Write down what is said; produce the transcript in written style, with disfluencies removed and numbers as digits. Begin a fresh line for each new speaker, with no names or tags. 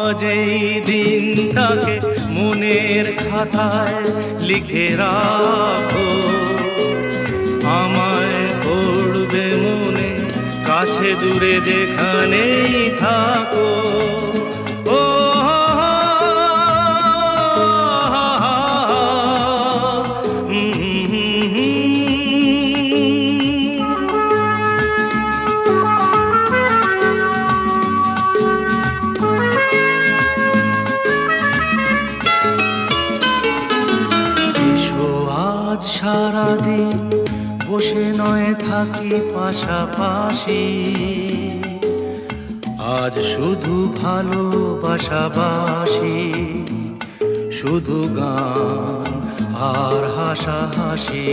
আজ এই দিনটাকে মনের খাতায় লিখে রাখো, আমায় পড়বে মনে কাছে দূরে যেখানেই থাকো। ও সারাদিন বসে নয় থাকি পাশাপাশি, আজ শুধু ভালোবাসাবাসি, শুধু গান আর হাসাহাসি।